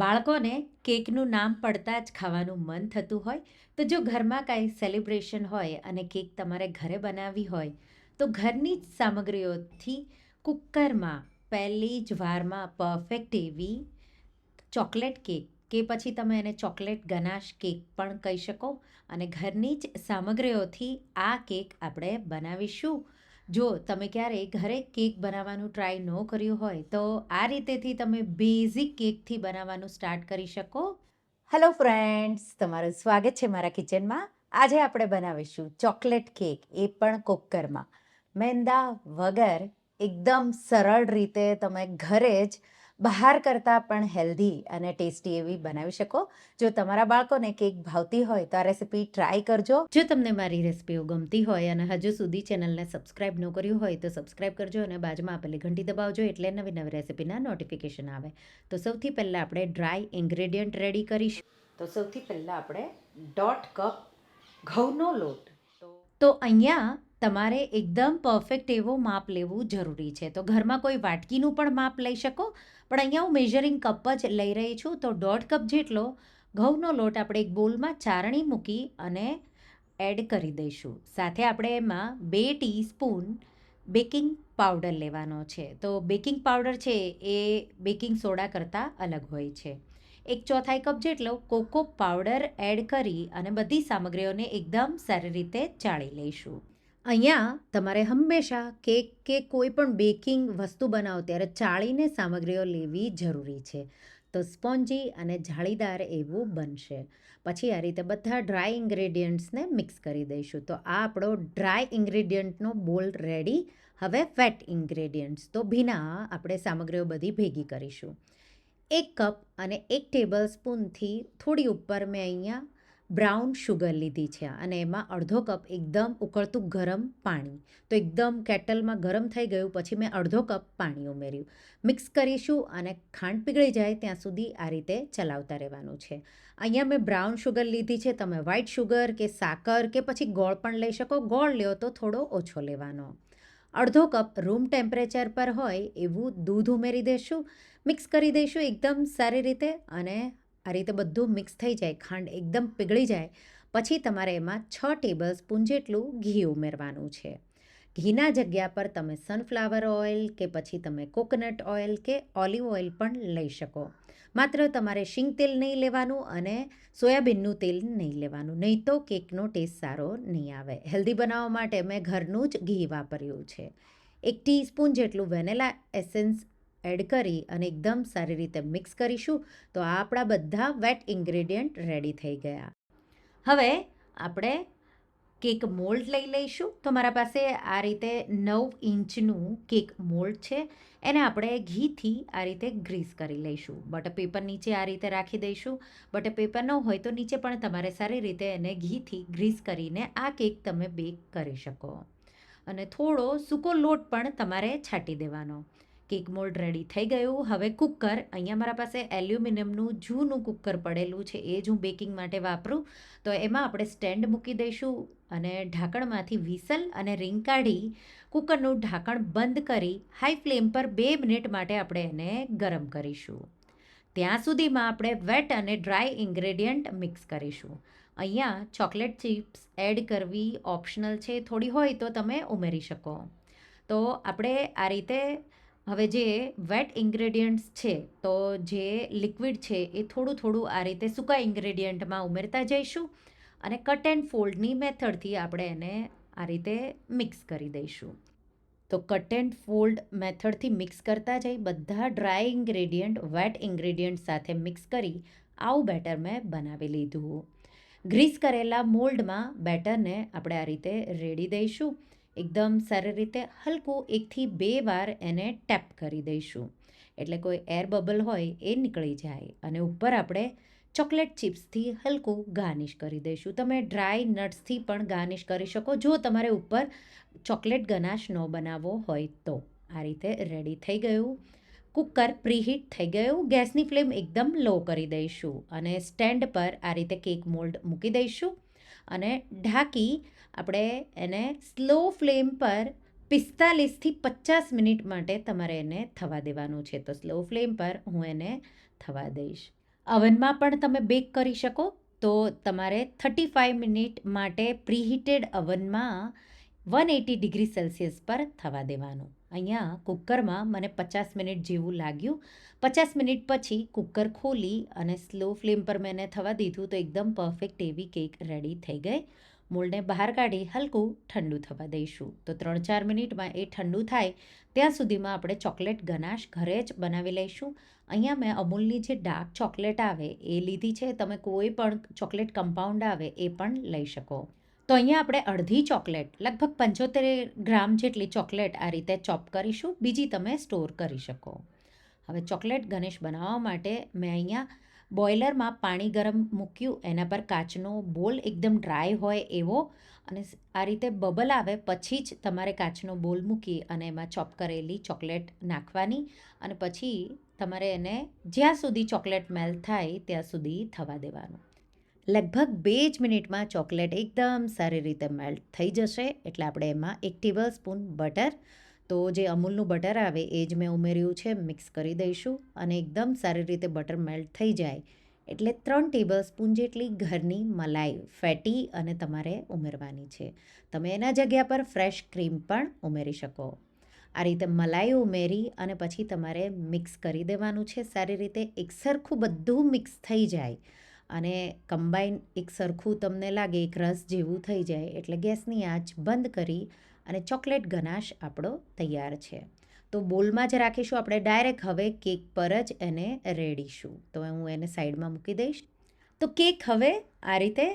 બાળકોને કેકનું નામ પડતાં જ ખાવાનું મન થતું હોય તો જો ઘરમાં કાંઈ સેલિબ્રેશન હોય અને કેક તમારે ઘરે બનાવવી હોય તો ઘરની જ સામગ્રીઓથી કુકરમાં પહેલી જ વારમાં પરફેક્ટ એવી ચોકલેટ કેક કે પછી તમે એને ચોકલેટ ગનાશ કેક પણ કહી શકો અને ઘરની જ સામગ્રીઓથી આ કેક આપણે બનાવીશું. જો તમે ક્યારેય ઘરે કેક બનાવવાનું ટ્રાય ન કર્યું હોય તો આ રીતેથી તમે બેઝિક કેકથી બનાવવાનું સ્ટાર્ટ કરી શકો. હેલો ફ્રેન્ડ્સ, તમારું સ્વાગત છે મારા કિચનમાં. આજે આપણે બનાવીશું ચોકલેટ કેક, એ પણ કુકરમાં. મેંદા વગર એકદમ સરળ રીતે તમે ઘરે જ બહાર કરતાં પણ હેલ્ધી અને ટેસ્ટી એવી બનાવી શકો. જો તમારા બાળકોને કેક ભાવતી હોય તો આ રેસીપી ટ્રાય કરજો. જો તમને મારી રેસીપીઓ ગમતી હોય અને હજુ સુધી ચેનલને સબસ્ક્રાઇબ ન કર્યું હોય તો સબસ્ક્રાઇબ કરજો અને બાજુમાં આપેલી ઘંટી દબાવજો એટલે નવી નવી રેસીપીના નોટિફિકેશન આવે. તો સૌથી પહેલાં આપણે ડ્રાય ઇન્ગ્રેડિયન્ટ રેડી કરીશું. તો સૌથી પહેલાં આપણે 1.5 કપ ઘઉંનો લોટ. તો અહીંયા તમારે એકદમ પરફેક્ટ એવો માપ લેવું જરૂરી છે. તો ઘરમાં કોઈ વાટકીનું પણ માપ લઈ શકો, પણ અહીંયા હું મેઝરિંગ કપ જ લઈ રહી છું. તો 1.5 કપ જેટલો ઘઉંનો લોટ આપણે એક બોલમાં ચારણી મૂકી અને એડ કરી દઈશું. સાથે આપણે એમાં 2 ટીસ્પૂન બેકિંગ પાવડર લેવાનો છે. તો બેકિંગ પાવડર છે એ બેકિંગ સોડા કરતાં અલગ હોય છે. 1/4 કપ જેટલો કોકો પાવડર એડ કરી અને બધી સામગ્રીઓને એકદમ સારી રીતે ચાળી લઈશું. અહીંયા તમારે હંમેશા કેક કે કોઈ પણ બેકિંગ વસ્તુ બનાવો ત્યારે ચાળીને સામગ્રીઓ લેવી જરૂરી છે. તો સ્પોન્જી અને જાળીદાર એવું બનશે. પછી આ રીતે બધા ડ્રાય ઇન્ગ્રેડિયન્ટ્સને મિક્સ કરી દઈશું. તો આ આપણો ડ્રાય ઇન્ગ્રેડિયન્ટનો બોલ રેડી. હવે વેટ ઇન્ગ્રેડિયન્ટ્સ, તો ભીના આપણે સામગ્રીઓ બધી ભેગી કરીશું. 1 કપ અને 1 ટેબલ સ્પૂનથી થોડી ઉપર મેં અહીંયા બ્રાઉન શુગર લીધી છે અને એમાં અડધો કપ એકદમ ઉકળતું ગરમ પાણી. તો એકદમ કેટલમાં ગરમ થઈ ગયું પછી મેં અડધો કપ પાણી ઉમેર્યું. મિક્સ કરીશું અને ખાંડ પીગળી જાય ત્યાં સુધી આ રીતે ચલાવતા રહેવાનું છે. અહીંયા મેં બ્રાઉન શુગર લીધી છે. તમે વ્હાઇટ શુગર કે સાકર કે પછી ગોળ પણ લઈ શકો. ગોળ લ્યો તો થોડો ઓછો લેવાનો. અડધો કપ રૂમ ટેમ્પરેચર પર હોય એવું દૂધ ઉમેરી દઈશું. મિક્સ કરી દઈશું એકદમ સારી રીતે અને આ રીતે બધું મિક્સ થઈ જાય, ખાંડ એકદમ પીગળી જાય પછી તમારે એમાં 6 ટેબલ સ્પૂન જેટલું ઘી ઉમેરવાનું છે. ઘીના જગ્યા પર તમે સનફ્લાવર ઓઇલ કે પછી તમે કોકોનટ ઓઇલ કે ઓલિવ ઓઇલ પણ લઈ શકો. માત્ર તમારે શીંગ તેલ નહીં લેવાનું અને સોયાબીનનું તેલ નહીં લેવાનું, નહીં તો કેકનો ટેસ્ટ સારો નહીં આવે. હેલ્ધી બનાવવા માટે મેં ઘરનું જ ઘી વાપર્યું છે. 1 ટીસ્પૂન જેટલું વેનીલા એસેન્સ એડ કરી અને એકદમ સારી રીતે મિક્સ કરીશું. તો આ આપણા બધા વેટ ઇન્ગ્રેડિયન્ટ રેડી થઈ ગયા. હવે આપણે કેક મોલ્ડ લઈ લઈશું. તો મારા પાસે આ રીતે 9 ઇંચનું કેક મોલ્ડ છે. એને આપણે ઘીથી આ રીતે ગ્રીસ કરી લઈશું. બટર પેપર નીચે આ રીતે રાખી દઈશું. બટર પેપર ન હોય તો નીચે પણ તમારે સારી રીતે એને ઘીથી ગ્રીસ કરીને આ કેક તમે બેક કરી શકો. અને થોડો સૂકો લોટ પણ તમારે છાંટી દેવાનો. કેક મોલ્ડ રેડી થઈ ગયું. હવે કુકર, અહીંયા મારા પાસે એલ્યુમિનિયમનું જૂનું કુકર પડેલું છે, એ જ હું બેકિંગ માટે વાપરું. તો એમાં આપણે સ્ટેન્ડ મૂકી દઈશું અને ઢાંકણમાંથી વિસલ અને રીંગ કાઢી કુકરનું ઢાંકણ બંધ કરી હાઈ ફ્લેમ પર 2 મિનિટ માટે આપણે એને ગરમ કરીશું. ત્યાં સુધીમાં આપણે વેટ અને ડ્રાય ઇન્ગ્રેડિયન્ટ મિક્સ કરીશું. અહીંયા ચોકલેટ ચિપ્સ એડ કરવી ઓપ્શનલ છે, થોડી હોય તો તમે ઉમેરી શકો. તો આપણે આ રીતે હવે જે વેટ ઇન્ગ્રેડિયન્ટ્સ છે, તો જે લિક્વિડ છે એ થોડું થોડું આ રીતે સૂકા ઇન્ગ્રેડિયન્ટમાં ઉમેરતા જઈશું અને કટ એન્ડ ફોલ્ડની મેથડથી આપણે એને આ રીતે મિક્સ કરી દઈશું. તો કટ એન્ડ ફોલ્ડ મેથડથી મિક્સ કરતા જઈ બધા ડ્રાય ઇન્ગ્રેડિયન્ટ વેટ ઇન્ગ્રેડિયન્ટ સાથે મિક્સ કરી આવું બેટર મેં બનાવી લીધું. ગ્રીસ કરેલા મોલ્ડમાં બેટરને આપણે આ રીતે રેડી દઈશું. એકદમ સારી રીતે હલકું 1 થી 2 વાર એને ટેપ કરી દઈશું એટલે કોઈ એર બબલ હોય એ નીકળી જાય અને ઉપર આપણે ચોકલેટ ચિપ્સથી હલકું ગાર્નિશ કરી દઈશું. તમે ડ્રાય નટ્સથી પણ ગાર્નિશ કરી શકો જો તમારે ઉપર ચોકલેટ ગનાશ ન બનાવવો હોય તો. આ રીતે રેડી થઈ ગયું. કુકર પ્રીહીટ થઈ ગયું. ગેસની ફ્લેમ એકદમ લો કરી દઈશું અને સ્ટેન્ડ પર આ રીતે કેક મોલ્ડ મૂકી દઈશું અને ઢાંકી આપણે એને સ્લો ફ્લેમ પર 45થી 50 મિનિટ માટે તમારે એને થવા દેવાનું છે. તો સ્લો ફ્લેમ પર હું એને થવા દઈશ. ઓવનમાં પણ તમે બેક કરી શકો. તો તમારે 35 મિનિટ માટે પ્રીહીટેડ ઓવનમાં 180 ડિગ્રી સેલ્સિયસ પર થવા દેવાનું. અહીંયા કુકરમાં મને 50 મિનિટ જેવું લાગ્યું. 50 મિનિટ પછી કુકર ખોલી અને સ્લો ફ્લેમ પર મેં એને થવા દીધું તો એકદમ પરફેક્ટ એવી કેક રેડી થઈ ગઈ. મોલ્ડને બહાર કાઢી હલકું ઠંડુ થવા દઈશું. તો 3-4 મિનિટમાં એ ઠંડુ થાય ત્યાં સુધીમાં આપણે ચોકલેટ ગનાશ ઘરે જ બનાવી લઈશું. અહીંયા મેં અમૂલની જે ડાર્ક ચોકલેટ આવે એ લીધી છે. તમે કોઈ પણ ચોકલેટ કમ્પાઉન્ડ આવે એ પણ લઈ શકો. તો અહીંયા આપણે અડધી ચોકલેટ લગભગ 75 ગ્રામ જેટલી ચોકલેટ આ રીતે ચોપ કરીશું. બીજી તમે સ્ટોર કરી શકો. હવે ચોકલેટ ગણેશ બનાવવા માટે મેં અહીંયા બોઇલરમાં પાણી ગરમ મૂક્યું. એના પર કાચનો બોલ એકદમ ડ્રાય હોય એવો અને આ રીતે બબલ આવે પછી જ તમારે કાચનો બોલ મૂકી અને એમાં ચોપ કરેલી ચોકલેટ નાખવાની અને પછી તમારે એને જ્યાં સુધી ચોકલેટ મેલ્ટ થાય ત્યાં સુધી થવા દેવાનું. લગભગ 2 જ મિનિટમાં ચોકલેટ એકદમ સારી રીતે મેલ્ટ થઈ જશે. એટલે આપણે એમાં 1 ટેબલ સ્પૂન બટર, તો જે અમૂલનું બટર આવે એ જ મેં ઉમેર્યું છે, મિક્સ કરી દઈશું અને એકદમ સારી રીતે બટર મેલ્ટ થઈ જાય એટલે 3 ટેબલ સ્પૂન જેટલી ઘરની મલાઈ ફેટી અને તમારે ઉમેરવાની છે. તમે એના જગ્યા પર ફ્રેશ ક્રીમ પણ ઉમેરી શકો. આ રીતે મલાઈ ઉમેરી અને પછી તમારે મિક્સ કરી દેવાનું છે સારી રીતે. એકસરખું બધું મિક્સ થઈ જાય અને કમ્બાઈન એક સરખું તમને લાગે એક રસ જેવું થઈ જાય એટલે ગેસની આંચ બંધ કરી અને ચોકલેટ ગનાશ આપણો તૈયાર છે. તો બોલમાં જ રાખીશું આપણે ડાયરેક્ટ હવે કેક પર જ એને રેડીશું. તો હું એને સાઈડમાં મૂકી દઈશ. તો કેક હવે આ રીતે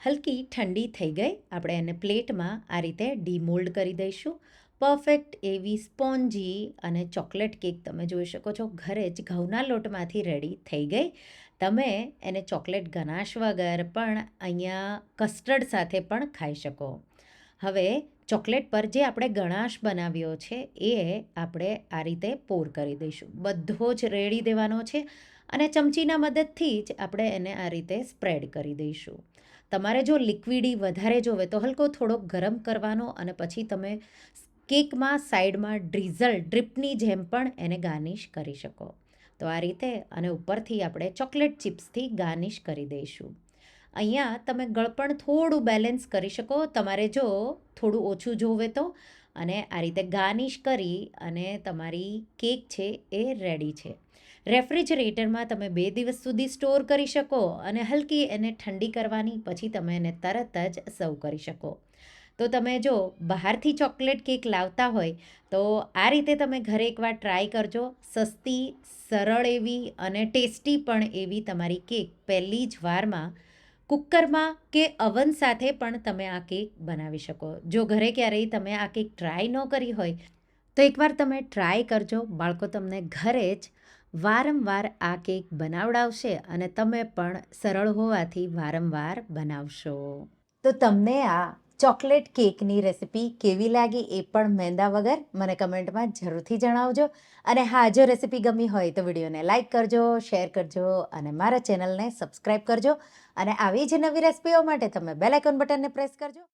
હલકી ઠંડી થઈ ગઈ. આપણે એને પ્લેટમાં આ રીતે ડીમોલ્ડ કરી દઈશું. પરફેક્ટ એવી સ્પોન્જી અને ચોકલેટ કેક તમે જોઈ શકો છો ઘરે જ ઘઉંના લોટમાંથી રેડી થઈ ગઈ. તમે એને ચોકલેટ ગનાશ વગર પણ અહીંયા કસ્ટર્ડ સાથે પણ ખાઈ શકો. હવે ચોકલેટ પર જે આપણે ગણાશ બનાવ્યો છે એ આપણે આ રીતે પોર કરી દઈશું. બધો જ રેડી દેવાનો છે અને ચમચીના મદદથી જ આપણે એને આ રીતે સ્પ્રેડ કરી દઈશું. તમારે જો લિક્વિડી વધારે જોવે તો હલકો થોડોક ગરમ કરવાનો અને પછી તમે કેકમાં સાઈડમાં ડ્રીપની જેમ પણ એને ગાર્નિશ કરી શકો. તો આ રીતે અને ઉપરથી આપણે ચોકલેટ ચિપ્સથી ગાર્નિશ કરી દઈશું. અહીંયા તમે ગળપણ થોડું બેલેન્સ કરી શકો તમારે જો થોડું ઓછું જોવે તો. અને આ રીતે ગાર્નિશ કરી અને તમારી કેક છે એ રેડી છે. રેફ્રિજરેટરમાં તમે 2 દિવસ સુધી સ્ટોર કરી શકો અને હલકી એને ઠંડી કરવાની પછી તમે એને તરત જ સર્વ કરી શકો. તો તમે જો બહારથી ચોકલેટ કેક લાવતા હોય તો આ રીતે તમે ઘરે એકવાર ટ્રાય કરજો. સસ્તી, સરળ એવી અને ટેસ્ટી પણ એવી તમારી કેક પહેલી જ વારમાં કુકરમાં કે અવન સાથે પણ તમે આ કેક બનાવી શકો. જો ઘરે ક્યારેય તમે આ કેક ટ્રાય ન કરી હોય તો એકવાર તમે ટ્રાય કરજો. બાળકો તમને ઘરે જ વારંવાર આ કેક બનાવડાવશે અને તમે પણ સરળ હોવાથી વારંવાર બનાવશો. તો તમને આ ચોકલેટ કેકની રેસિપી કેવી લાગી એ પણ મેંદા વગર મને કમેન્ટમાં જરૂરથી જણાવજો. અને હા, જો રેસિપી ગમી હોય તો વિડીયોને લાઇક કરજો, શેર કરજો અને મારા ચેનલને સબસ્ક્રાઈબ કરજો. અને આવી જ નવી રેસિપીઓ માટે તમે બેલ આઇકોન બટનને પ્રેસ કરજો.